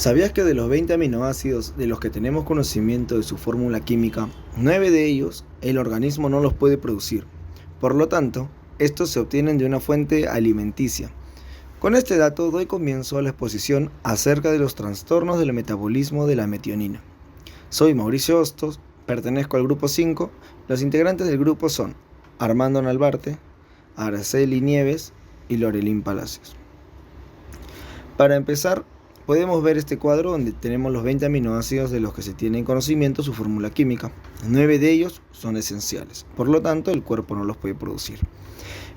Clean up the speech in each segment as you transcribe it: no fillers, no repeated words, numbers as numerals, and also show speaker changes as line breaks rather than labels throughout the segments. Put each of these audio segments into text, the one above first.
¿Sabías que de los 20 aminoácidos de los que tenemos conocimiento de su fórmula química, 9 de ellos el organismo no los puede producir? Por lo tanto, estos se obtienen de una fuente alimenticia. Con este dato doy comienzo a la exposición acerca de los trastornos del metabolismo de la metionina. Soy Mauricio Hostos, pertenezco al grupo 5. Los integrantes del grupo son Armando Nalbarte, Araceli Nieves y Lorelín Palacios. Para empezar, podemos ver este cuadro donde tenemos los 20 aminoácidos de los que se tiene en conocimiento su fórmula química. 9 de ellos son esenciales, por lo tanto el cuerpo no los puede producir.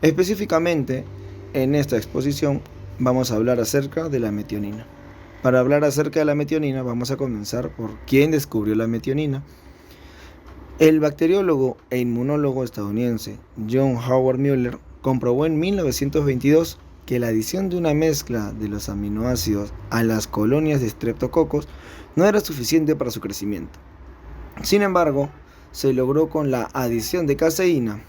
Específicamente, en esta exposición vamos a hablar acerca de la metionina. Para hablar acerca de la metionina vamos a comenzar por quién descubrió la metionina. El bacteriólogo e inmunólogo estadounidense John Howard Mueller comprobó en 1922 que la adición de una mezcla de los aminoácidos a las colonias de Streptococcus no era suficiente para su crecimiento. Sin embargo, se logró con la adición de caseína.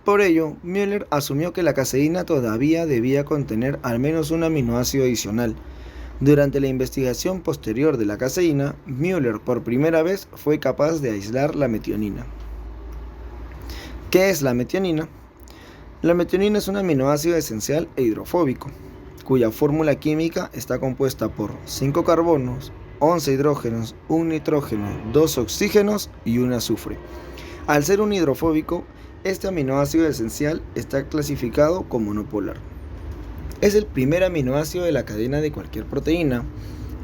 Por ello, Mueller asumió que la caseína todavía debía contener al menos un aminoácido adicional. Durante la investigación posterior de la caseína, Mueller por primera vez fue capaz de aislar la metionina. ¿Qué es la metionina? La metionina es un aminoácido esencial e hidrofóbico, cuya fórmula química está compuesta por 5 carbonos, 11 hidrógenos, 1 nitrógeno, 2 oxígenos y 1 azufre. Al ser un hidrofóbico, este aminoácido esencial está clasificado como no polar. Es el primer aminoácido de la cadena de cualquier proteína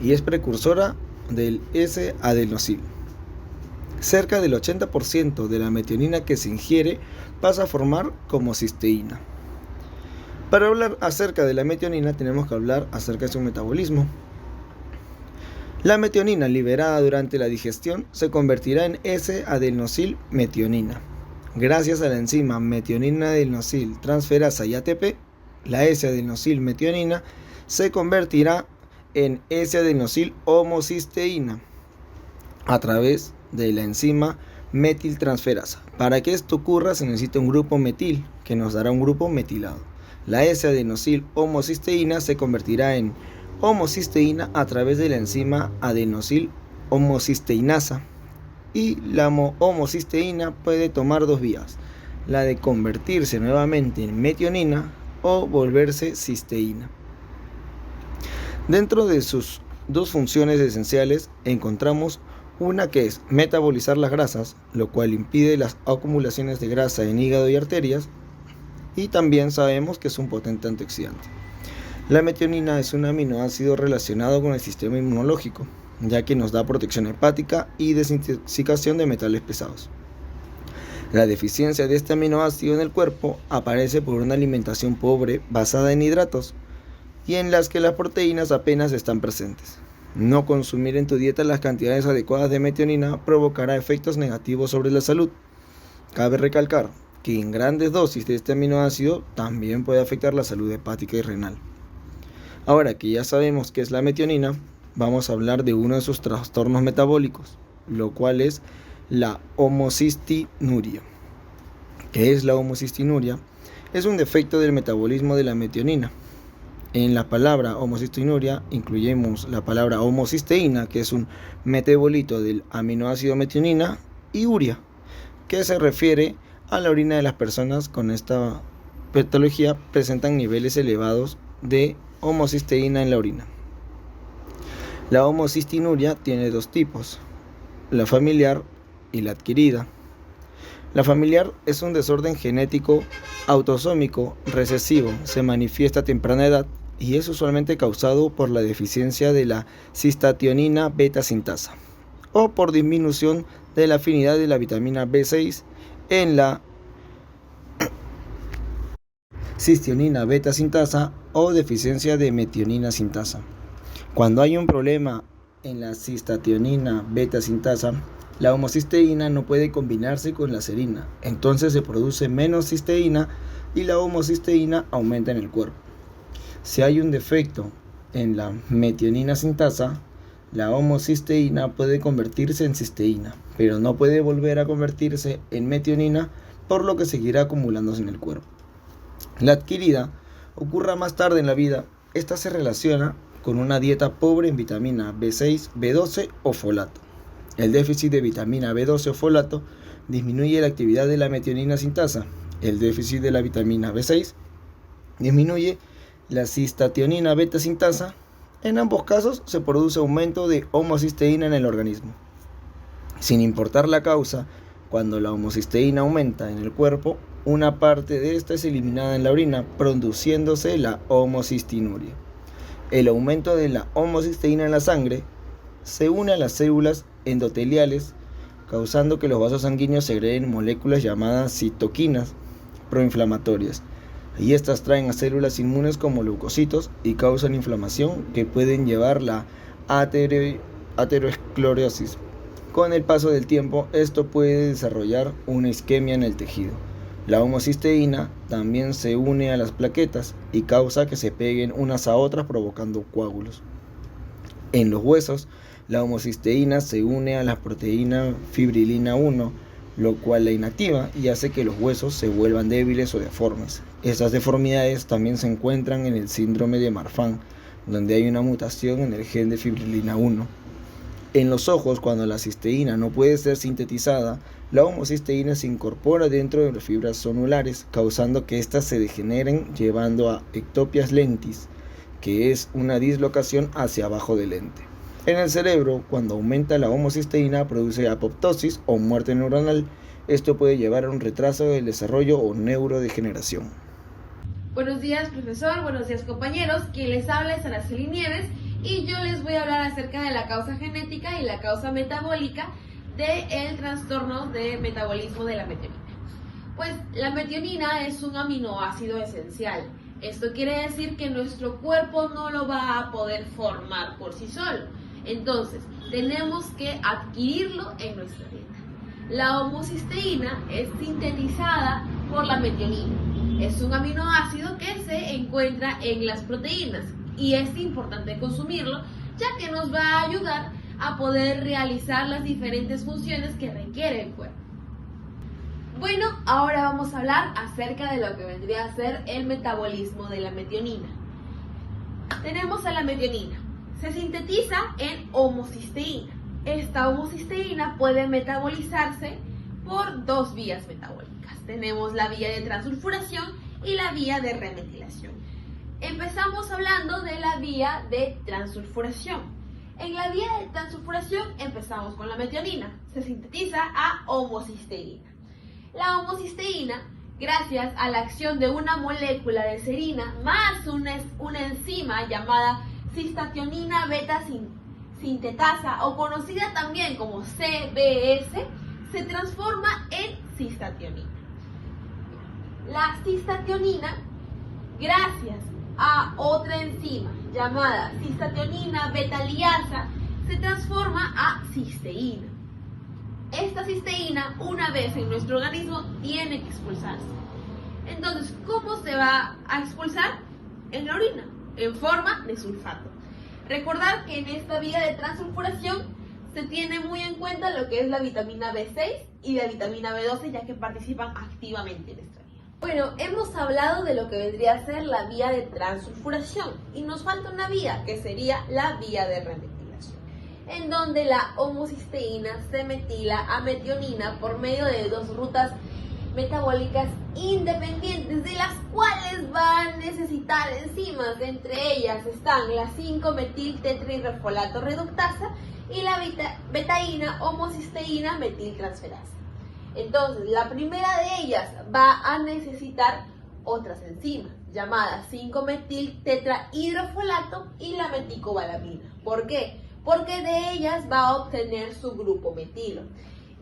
y es precursora del S-adenosil. Cerca del 80% de la metionina que se ingiere pasa a formar como cisteína. Para hablar acerca de la metionina tenemos que hablar acerca de su metabolismo. La metionina liberada durante la digestión se convertirá en S-adenosilmetionina. Gracias a la enzima metionina-adenosil transferasa y ATP, la S-adenosilmetionina se convertirá en S-adenosil-homocisteína a través de la enzima metiltransferasa. Para que esto ocurra se necesita un grupo metil que nos dará un grupo metilado. La S-adenosil-homocisteína se convertirá en homocisteína a través de la enzima adenosil-homocisteinasa. Y la homocisteína puede tomar dos vías, la de convertirse nuevamente en metionina o volverse cisteína. Dentro de sus dos funciones esenciales encontramos una que es metabolizar las grasas, lo cual impide las acumulaciones de grasa en hígado y arterias, y también sabemos que es un potente antioxidante. La metionina es un aminoácido relacionado con el sistema inmunológico, ya que nos da protección hepática y desintoxicación de metales pesados. La deficiencia de este aminoácido en el cuerpo aparece por una alimentación pobre basada en hidratos y en las que las proteínas apenas están presentes. No consumir en tu dieta las cantidades adecuadas de metionina provocará efectos negativos sobre la salud. Cabe recalcar que en grandes dosis de este aminoácido también puede afectar la salud hepática y renal. Ahora que ya sabemos qué es la metionina, vamos a hablar de uno de sus trastornos metabólicos, lo cual es la homocistinuria. ¿Qué es la homocistinuria? Es un defecto del metabolismo de la metionina. En la palabra homocistinuria incluimos la palabra homocisteína, que es un metabolito del aminoácido metionina, y uria, que se refiere a la orina de las personas con esta patología presentan niveles elevados de homocisteína en la orina. La homocistinuria tiene dos tipos, la familiar y la adquirida. La familiar es un desorden genético autosómico recesivo, se manifiesta a temprana edad y es usualmente causado por la deficiencia de la cistationina beta sintasa o por disminución de la afinidad de la vitamina B6 en la cistionina beta sintasa o deficiencia de metionina sintasa. Cuando hay un problema en la cistationina beta sintasa, la homocisteína no puede combinarse con la serina, entonces se produce menos cisteína y la homocisteína aumenta en el cuerpo. Si hay un defecto en la metionina sintasa, la homocisteína puede convertirse en cisteína, pero no puede volver a convertirse en metionina, por lo que seguirá acumulándose en el cuerpo. La adquirida ocurre más tarde en la vida. Esta se relaciona con una dieta pobre en vitamina B6, B12 o folato. El déficit de vitamina B12 o folato disminuye la actividad de la metionina sintasa. El déficit de la vitamina B6 disminuye la cistationina beta sintasa. En ambos casos se produce aumento de homocisteína en el organismo. Sin importar la causa, cuando la homocisteína aumenta en el cuerpo, una parte de esta es eliminada en la orina, produciéndose la homocistinuria. El aumento de la homocisteína en la sangre se une a las células endoteliales, causando que los vasos sanguíneos segreguen moléculas llamadas citoquinas proinflamatorias, y estas traen a células inmunes como leucocitos y causan inflamación que pueden llevar la aterosclerosis. Con el paso del tiempo, esto puede desarrollar una isquemia en el tejido. La homocisteína también se une a las plaquetas y causa que se peguen unas a otras, provocando coágulos. En los huesos, la homocisteína se une a la proteína fibrilina 1, lo cual la inactiva y hace que los huesos se vuelvan débiles o deformes. Estas deformidades también se encuentran en el síndrome de Marfan, donde hay una mutación en el gen de fibrilina 1. En los ojos, cuando la cisteína no puede ser sintetizada, la homocisteína se incorpora dentro de las fibras zonulares, causando que éstas se degeneren, llevando a ectopias lentis, que es una dislocación hacia abajo del lente. En el cerebro, cuando aumenta la homocisteína, produce apoptosis o muerte neuronal. Esto puede llevar a un retraso del desarrollo o neurodegeneración.
Buenos días, profesor. Buenos días, compañeros. Quien les habla es Araceli Nieves y yo les voy a hablar acerca de la causa genética y la causa metabólica del trastorno de metabolismo de la metionina. Pues la metionina es un aminoácido esencial. Esto quiere decir que nuestro cuerpo no lo va a poder formar por sí solo. Entonces, tenemos que adquirirlo en nuestra dieta. La homocisteína es sintetizada por la metionina. Es un aminoácido que se encuentra en las proteínas y es importante consumirlo, ya que nos va a ayudar a poder realizar las diferentes funciones que requiere el cuerpo. Bueno, ahora vamos a hablar acerca de lo que vendría a ser el metabolismo de la metionina. Tenemos a la metionina. Se sintetiza en homocisteína. Esta homocisteína puede metabolizarse por dos vías metabólicas. Tenemos la vía de transulfuración y la vía de remetilación. Empezamos hablando de la vía de transulfuración. En la vía de transulfuración empezamos con la metionina. Se sintetiza a homocisteína. La homocisteína, gracias a la acción de una molécula de serina más una enzima llamada cistationina beta sintetasa, o conocida también como CBS, se transforma en cistationina. La cistationina, gracias a otra enzima llamada cistationina beta liasa, se transforma a cisteína. Esta cisteína, una vez en nuestro organismo, tiene que expulsarse. Entonces, ¿cómo se va a expulsar? En la orina, en forma de sulfato. Recordar que en esta vía de transulfuración se tiene muy en cuenta lo que es la vitamina B6 y la vitamina B12, ya que participan activamente en esta vía. Bueno, hemos hablado de lo que vendría a ser la vía de transulfuración y nos falta una vía, que sería la vía de remetilación, en donde la homocisteína se metila a metionina por medio de dos rutas metabólicas independientes, de las cuales van a necesitar enzimas. Entre ellas están la 5-metil-tetrahidrofolato reductasa y la betaína homocisteína metiltransferasa. Entonces, la primera de ellas va a necesitar otras enzimas llamadas 5-metil-tetrahidrofolato y la meticobalamina. ¿Por qué? Porque de ellas va a obtener su grupo metilo.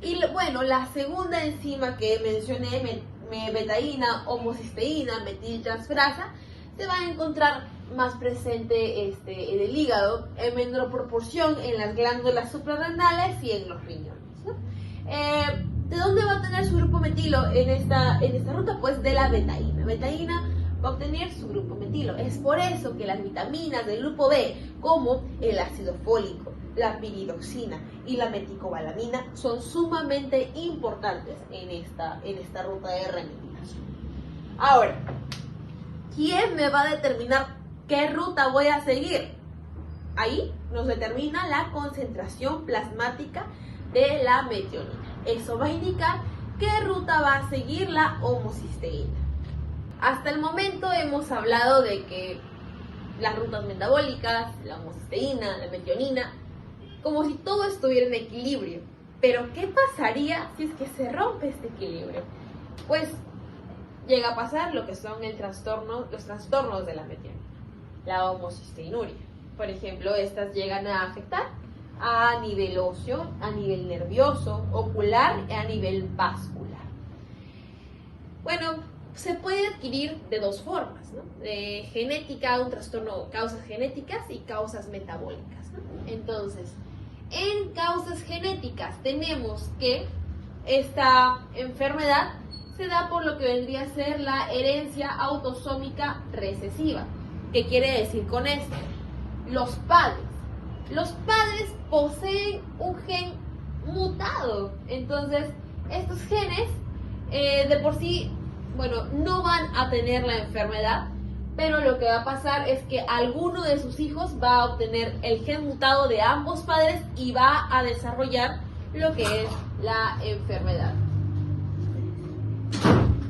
Y bueno, la segunda enzima que mencioné, betaína, homocisteína, metiltransferasa, se va a encontrar más presente en el hígado, en menor proporción en las glándulas suprarrenales y en los riñones, ¿no? ¿De dónde va a tener su grupo metilo en esta ruta? Pues de la betaína. Betaína va a obtener su grupo metilo. Es por eso que las vitaminas del grupo B, como el ácido fólico, la piridoxina y la meticobalamina, son sumamente importantes en esta ruta de remetilación. Ahora, ¿quién me va a determinar qué ruta voy a seguir? ahí nos determina la concentración plasmática de la metionina. Eso va a indicar qué ruta va a seguir la homocisteína. Hasta el momento hemos hablado de que las rutas metabólicas, la homocisteína, la metionina, como si todo estuviera en equilibrio. Pero ¿qué pasaría si es que se rompe este equilibrio? Pues llega a pasar lo que son los trastornos de la metionina, la homocisteinuria. Por ejemplo, estas llegan a afectar a nivel óseo, a nivel nervioso, ocular y a nivel vascular. Bueno, se puede adquirir de dos formas, ¿no? De genética, un trastorno, causas genéticas y causas metabólicas, ¿no? Entonces, en causas genéticas tenemos que esta enfermedad se da por lo que vendría a ser la herencia autosómica recesiva. ¿Qué quiere decir con esto? Los padres poseen un gen mutado. Entonces, estos genes de por sí, bueno, no van a tener la enfermedad, pero lo que va a pasar es que alguno de sus hijos va a obtener el gen mutado de ambos padres y va a desarrollar lo que es la enfermedad.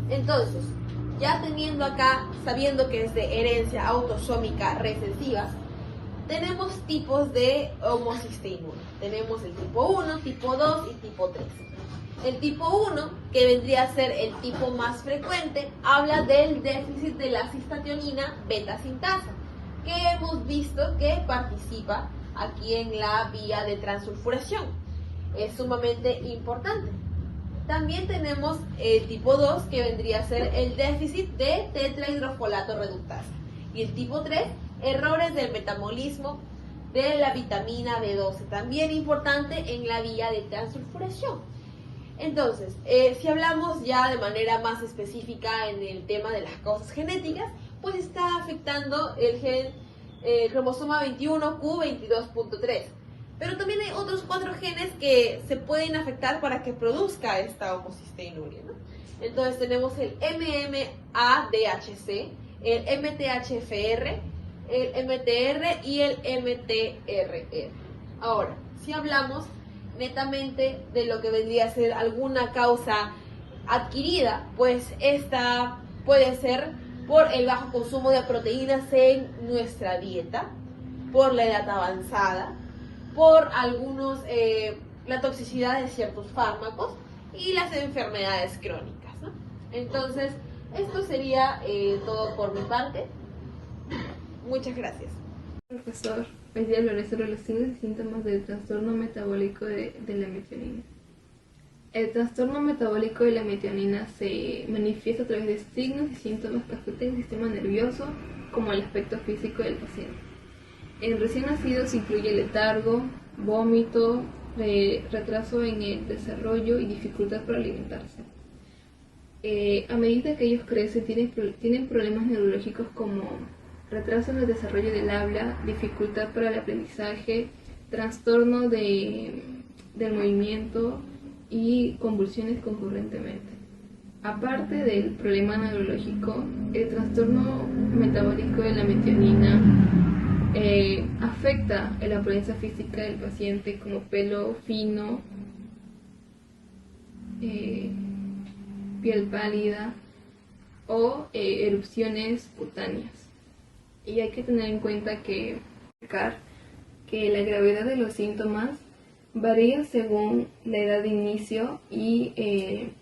Entonces, ya teniendo acá, sabiendo que es de herencia autosómica recesiva, tenemos tipos de homocisteinuria. Tenemos el tipo 1, tipo 2 y tipo 3. El tipo 1, que vendría a ser el tipo más frecuente, habla del déficit de la cistationina beta sintasa, que hemos visto que participa aquí en la vía de transsulfuración. Es sumamente importante. También tenemos el tipo 2, que vendría a ser el déficit de tetrahidrofolato reductasa. Y el tipo 3, errores del metabolismo de la vitamina B12, también importante en la vía de transsulfuración. Entonces, si hablamos ya de manera más específica en el tema de las causas genéticas, pues está afectando el gen cromosoma 21q22.3. Pero también hay otros 4 genes que se pueden afectar para que produzca esta homocisteinuria, ¿no? Entonces tenemos el MMADHC, el MTHFR, el MTR y el MTRR. Ahora, si hablamos netamente de lo que vendría a ser alguna causa adquirida, pues esta puede ser por el bajo consumo de proteínas en nuestra dieta, por la edad avanzada, por la toxicidad de ciertos fármacos y las enfermedades crónicas, ¿no? Entonces, esto sería todo por mi parte. Muchas gracias.
Profesor, hoy día hablaré sobre los signos y síntomas del trastorno metabólico de la metionina. El trastorno metabólico de la metionina se manifiesta a través de signos y síntomas que afectan el sistema nervioso como el aspecto físico del paciente. En recién nacidos incluye letargo, vómito, retraso en el desarrollo y dificultad para alimentarse. A medida que ellos crecen tienen problemas neurológicos como retraso en el desarrollo del habla, dificultad para el aprendizaje, trastorno del movimiento y convulsiones concurrentemente. Aparte del problema neurológico, el trastorno metabólico de la metionina afecta la apariencia física del paciente como pelo fino, piel pálida o erupciones cutáneas. Y hay que tener en cuenta que la gravedad de los síntomas varía según la edad de inicio y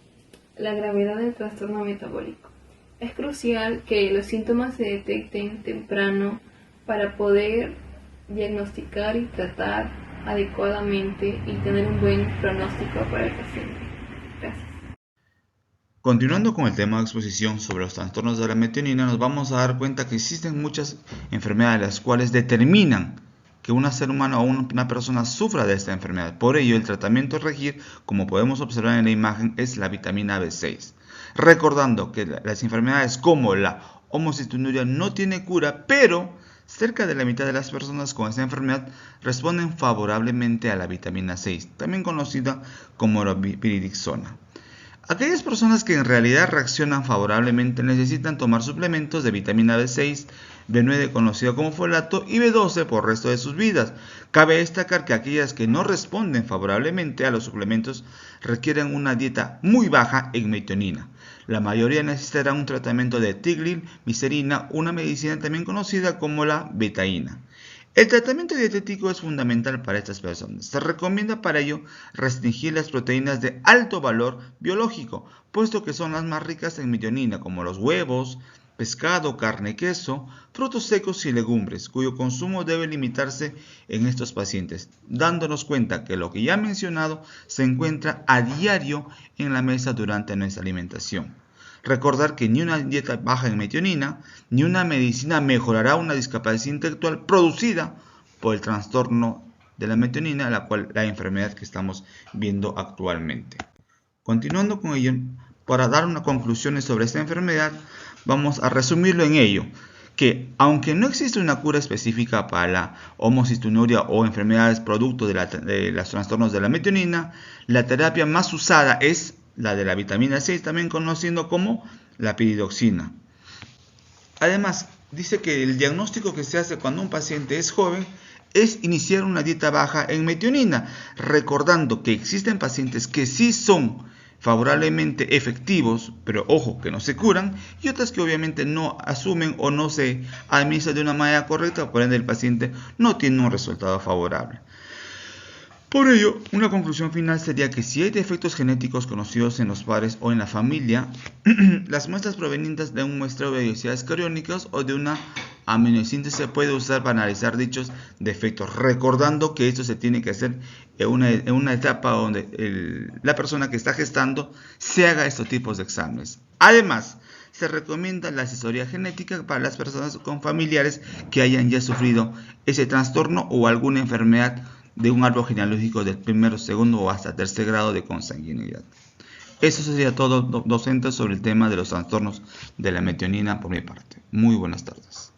la gravedad del trastorno metabólico. Es crucial que los síntomas se detecten temprano para poder diagnosticar y tratar adecuadamente y tener un buen pronóstico para el paciente. Gracias.
Continuando con el tema de exposición sobre los trastornos de la metionina, nos vamos a dar cuenta que existen muchas enfermedades las cuales determinan que un ser humano o una persona sufra de esta enfermedad. Por ello, el tratamiento a regir, como podemos observar en la imagen, es la vitamina B6. Recordando que las enfermedades como la homocisteinuria no tiene cura, pero cerca de la mitad de las personas con esta enfermedad responden favorablemente a la vitamina 6, también conocida como la piridixona. Aquellas personas que en realidad reaccionan favorablemente necesitan tomar suplementos de vitamina B6 B9 conocido como folato y B12 por el resto de sus vidas. Cabe destacar que aquellas que no responden favorablemente a los suplementos requieren una dieta muy baja en metionina. La mayoría necesitará un tratamiento de tigrilmicerina, una medicina también conocida como la betaína. El tratamiento dietético es fundamental para estas personas. Se recomienda para ello restringir las proteínas de alto valor biológico, puesto que son las más ricas en metionina, como los huevos, pescado, carne, queso, frutos secos y legumbres, cuyo consumo debe limitarse en estos pacientes, dándonos cuenta que lo que ya he mencionado se encuentra a diario en la mesa durante nuestra alimentación. Recordar que ni una dieta baja en metionina, ni una medicina mejorará una discapacidad intelectual producida por el trastorno de la metionina, la enfermedad que estamos viendo actualmente. Continuando con ello, para dar unas conclusiones sobre esta enfermedad, vamos a resumirlo en ello, que aunque no existe una cura específica para la homocistonuria o enfermedades producto de los trastornos de la metionina, la terapia más usada es la de la vitamina C, también conocido como la piridoxina. Además, dice que el diagnóstico que se hace cuando un paciente es joven es iniciar una dieta baja en metionina, recordando que existen pacientes que sí son favorablemente efectivos, pero ojo, que no se curan, y otras que obviamente no asumen o no se administran de una manera correcta, por ende el paciente no tiene un resultado favorable. Por ello, una conclusión final sería que si hay defectos genéticos conocidos en los padres o en la familia, las muestras provenientes de un muestreo de diversidades cariónicas o de una aminosíntesis se puede usar para analizar dichos defectos, recordando que esto se tiene que hacer en una etapa donde la persona que está gestando se haga estos tipos de exámenes. Además, se recomienda la asesoría genética para las personas con familiares que hayan ya sufrido ese trastorno o alguna enfermedad de un árbol genealógico del primero, segundo o hasta tercer grado de consanguinidad. Eso sería todo, docente, sobre el tema de los trastornos de la metionina por mi parte. Muy buenas tardes.